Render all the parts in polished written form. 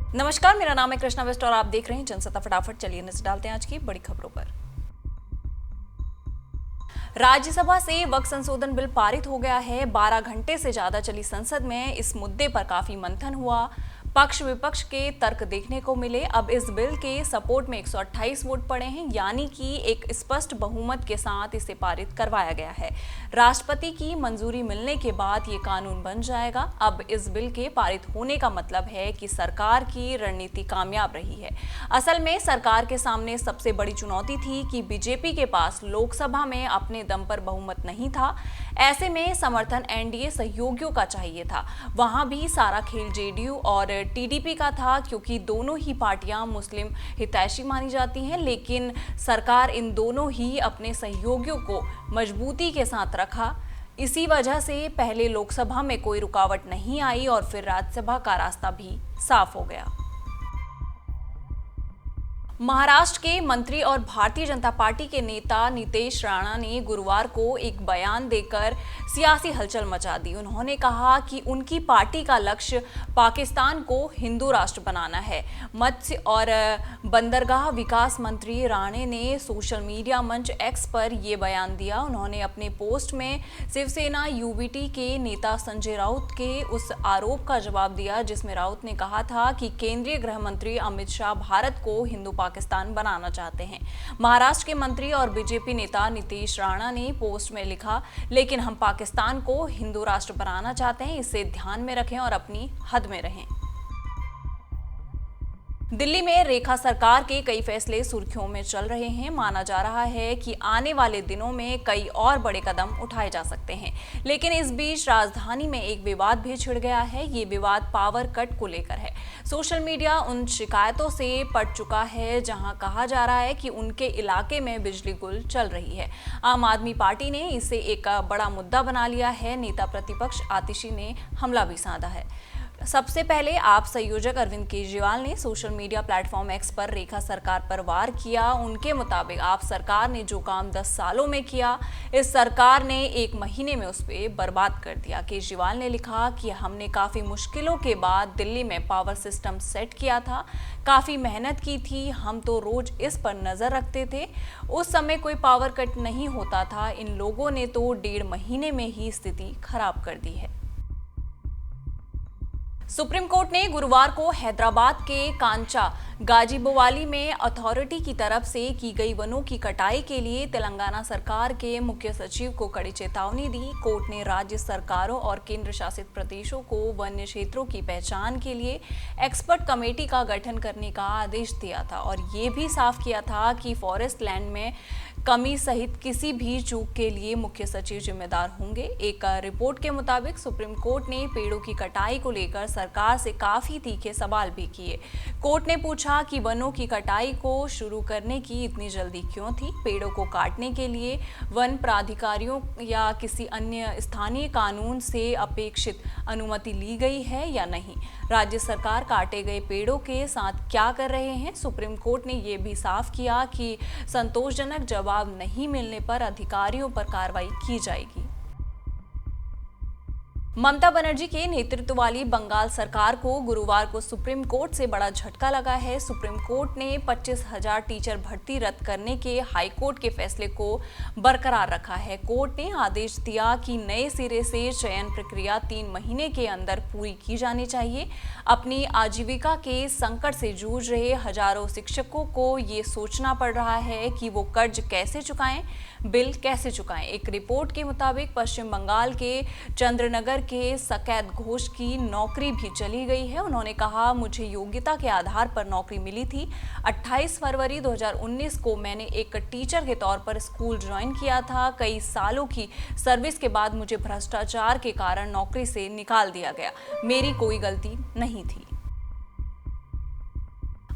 नमस्कार, मेरा नाम है कृष्णा वेस्ट और आप देख रहे हैं जनसत्ता फटाफट। चलिए नजर डालते हैं आज की बड़ी खबरों पर। राज्यसभा से वक्फ संशोधन बिल पारित हो गया है। 12 घंटे से ज्यादा चली संसद में इस मुद्दे पर काफी मंथन हुआ। पक्ष विपक्ष के तर्क देखने को मिले। अब इस बिल के सपोर्ट में 128 वोट पड़े हैं, यानी कि एक स्पष्ट बहुमत के साथ इसे पारित करवाया गया है। राष्ट्रपति की मंजूरी मिलने के बाद ये कानून बन जाएगा। अब इस बिल के पारित होने का मतलब है कि सरकार की रणनीति कामयाब रही है। असल में सरकार के सामने सबसे बड़ी चुनौती थी कि बीजेपी के पास लोकसभा में अपने दम पर बहुमत नहीं था। ऐसे में समर्थन एनडीए सहयोगियों का चाहिए था। वहां भी सारा खेल जेडीयू और टीडीपी का था, क्योंकि दोनों ही पार्टियां मुस्लिम हितैषी मानी जाती हैं। लेकिन सरकार इन दोनों ही अपने सहयोगियों को मजबूती के साथ रखा। इसी वजह से पहले लोकसभा में कोई रुकावट नहीं आई और फिर राज्यसभा का रास्ता भी साफ हो गया। महाराष्ट्र के मंत्री और भारतीय जनता पार्टी के नेता नीतीश राणा ने गुरुवार को एक बयान देकर सियासी हलचल मचा दी। उन्होंने कहा कि उनकी पार्टी का लक्ष्य पाकिस्तान को हिंदू राष्ट्र बनाना है। मत्स्य और बंदरगाह विकास मंत्री राणे ने सोशल मीडिया मंच एक्स पर यह बयान दिया। उन्होंने अपने पोस्ट में शिवसेना यूबीटी के नेता संजय राउत के उस आरोप का जवाब दिया जिसमें राउत ने कहा था कि केंद्रीय गृह मंत्री अमित शाह भारत को हिंदू पाकिस्तान बनाना चाहते हैं। महाराष्ट्र के मंत्री और बीजेपी नेता नीतीश राणा ने पोस्ट में लिखा, लेकिन हम पाकिस्तान को हिंदू राष्ट्र बनाना चाहते हैं, इसे ध्यान में रखें और अपनी हद में रहें। दिल्ली में रेखा सरकार के कई फैसले सुर्खियों में चल रहे हैं। माना जा रहा है कि आने वाले दिनों में कई और बड़े कदम उठाए जा सकते हैं। लेकिन इस बीच राजधानी में एक विवाद भी छिड़ गया है। ये विवाद पावर कट को लेकर है। सोशल मीडिया उन शिकायतों से पट चुका है जहां कहा जा रहा है कि उनके इलाके में बिजली गुल चल रही है। आम आदमी पार्टी ने इसे एक बड़ा मुद्दा बना लिया है। नेता प्रतिपक्ष आतिशी ने हमला भी साधा है। सबसे पहले आप संयोजक अरविंद केजरीवाल ने सोशल मीडिया प्लेटफॉर्म एक्स पर रेखा सरकार पर वार किया। उनके मुताबिक आप सरकार ने जो काम 10 सालों में किया, इस सरकार ने 1 महीने में उस पर बर्बाद कर दिया। केजरीवाल ने लिखा कि हमने काफ़ी मुश्किलों के बाद दिल्ली में पावर सिस्टम सेट किया था, काफ़ी मेहनत की थी। हम तो रोज़ इस पर नज़र रखते थे। उस समय कोई पावर कट नहीं होता था। इन लोगों ने तो 1.5 महीने में ही स्थिति खराब कर दी है। सुप्रीम कोर्ट ने गुरुवार को हैदराबाद के कांचा गाजीबोवाली में अथॉरिटी की तरफ से की गई वनों की कटाई के लिए तेलंगाना सरकार के मुख्य सचिव को कड़ी चेतावनी दी। कोर्ट ने राज्य सरकारों और केंद्र शासित प्रदेशों को वन्य क्षेत्रों की पहचान के लिए एक्सपर्ट कमेटी का गठन करने का आदेश दिया था और ये भी साफ किया था कि फॉरेस्ट लैंड में कमी सहित किसी भी चूक के लिए मुख्य सचिव जिम्मेदार होंगे। एक रिपोर्ट के मुताबिक सुप्रीम कोर्ट ने पेड़ों की कटाई को लेकर सरकार से काफी तीखे सवाल भी किए। कोर्ट ने पूछा कि वनों की कटाई को शुरू करने की इतनी जल्दी क्यों थी? पेड़ों को काटने के लिए वन प्राधिकारियों या किसी अन्य स्थानीय कानून से अपेक्षित अनुमति ली गई है या नहीं? राज्य सरकार काटे गए पेड़ों के साथ क्या कर रहे हैं? सुप्रीम कोर्ट ने यह भी साफ किया कि संतोषजनक जवाब नहीं मिलने पर अधिकारियों पर कार्रवाई की जाएगी। ममता बनर्जी के नेतृत्व वाली बंगाल सरकार को गुरुवार को सुप्रीम कोर्ट से बड़ा झटका लगा है। सुप्रीम कोर्ट ने 25,000 टीचर भर्ती रद्द करने के हाईकोर्ट के फैसले को बरकरार रखा है। कोर्ट ने आदेश दिया कि नए सिरे से चयन प्रक्रिया 3 महीने के अंदर पूरी की जानी चाहिए। अपनी आजीविका के संकट से जूझ रहे हजारों शिक्षकों को ये सोचना पड़ रहा है कि वो कर्ज कैसे चुकाएं, बिल कैसे चुकाएं। एक रिपोर्ट के मुताबिक पश्चिम बंगाल के चंद्रनगर के सकैत घोष की नौकरी भी चली गई है। उन्होंने कहा, मुझे योग्यता के आधार पर नौकरी मिली थी। 28 फरवरी 2019 को मैंने एक टीचर के तौर पर स्कूल ज्वाइन किया था। कई सालों की सर्विस के बाद मुझे भ्रष्टाचार के कारण नौकरी से निकाल दिया गया। मेरी कोई गलती नहीं थी।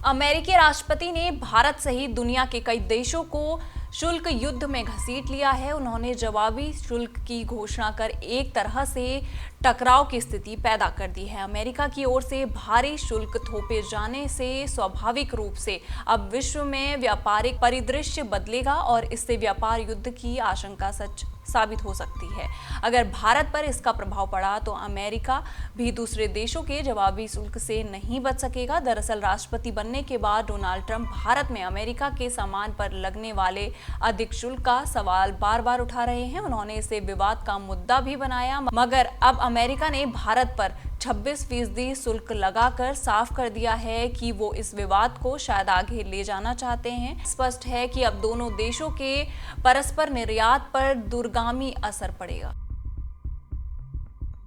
अमेरिकी राष्ट्रपति ने भारत सहित दुनिया के कई देशों को शुल्क युद्ध में घसीट लिया है। उन्होंने जवाबी शुल्क की घोषणा कर एक तरह से टकराव की स्थिति पैदा कर दी है। अमेरिका की ओर से भारी शुल्क थोपे जाने से स्वाभाविक रूप से अब विश्व में व्यापारिक परिदृश्य बदलेगा और इससे व्यापार युद्ध की आशंका सच साबित हो सकती है। अगर भारत पर इसका प्रभाव पड़ा तो अमेरिका भी दूसरे देशों के जवाबी शुल्क से नहीं बच सकेगा। दरअसल राष्ट्रपति बनने के बाद डोनाल्ड ट्रंप भारत में अमेरिका के सामान पर लगने वाले अधिक शुल्क का सवाल बार बार उठा रहे हैं। उन्होंने इसे विवाद का मुद्दा भी बनाया, मगर अब अमेरिका ने भारत पर 26% शुल्क लगाकर साफ कर दिया है कि वो इस विवाद को शायद आगे ले जाना चाहते हैं। स्पष्ट है कि अब दोनों देशों के परस्पर निर्यात पर दूरगामी असर पड़ेगा।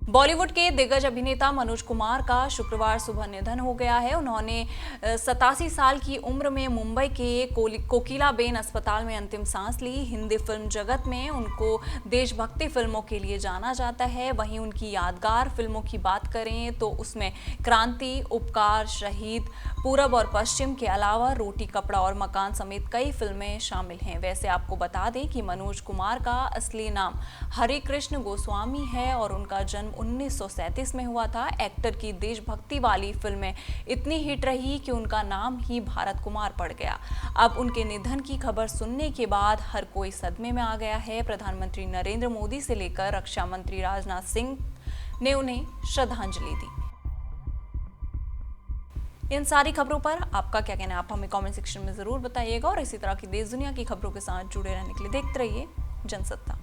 बॉलीवुड के दिग्गज अभिनेता मनोज कुमार का शुक्रवार सुबह निधन हो गया है। उन्होंने 87 साल की उम्र में मुंबई के कोकिलाबेन अस्पताल में अंतिम सांस ली। हिंदी फिल्म जगत में उनको देशभक्ति फिल्मों के लिए जाना जाता है। वहीं उनकी यादगार फिल्मों की बात करें तो उसमें क्रांति, उपकार, शहीद, पूरब और पश्चिम के अलावा रोटी, कपड़ा और मकान समेत कई फिल्में शामिल हैं। वैसे आपको बता दें कि मनोज कुमार का असली नाम हरिकृष्ण गोस्वामी है और उनका जन्म 1937 में हुआ था। एक्टर की देशभक्ति वाली फिल्में इतनी हिट रही कि उनका नाम ही भारत कुमार पड़ गया। अब उनके निधन की खबर सुनने के बाद हर कोई सदमे में आ गया है। प्रधानमंत्री नरेंद्र मोदी से लेकर रक्षा मंत्री राजनाथ सिंह ने उन्हें श्रद्धांजलि दी। इन सारी खबरों पर आपका क्या कहना है, आप हमें कमेंट सेक्शन में जरूर बताइएगा और इसी तरह की देश दुनिया की खबरों के साथ जुड़े रहने के लिए देखते रहिए जनसत्ता।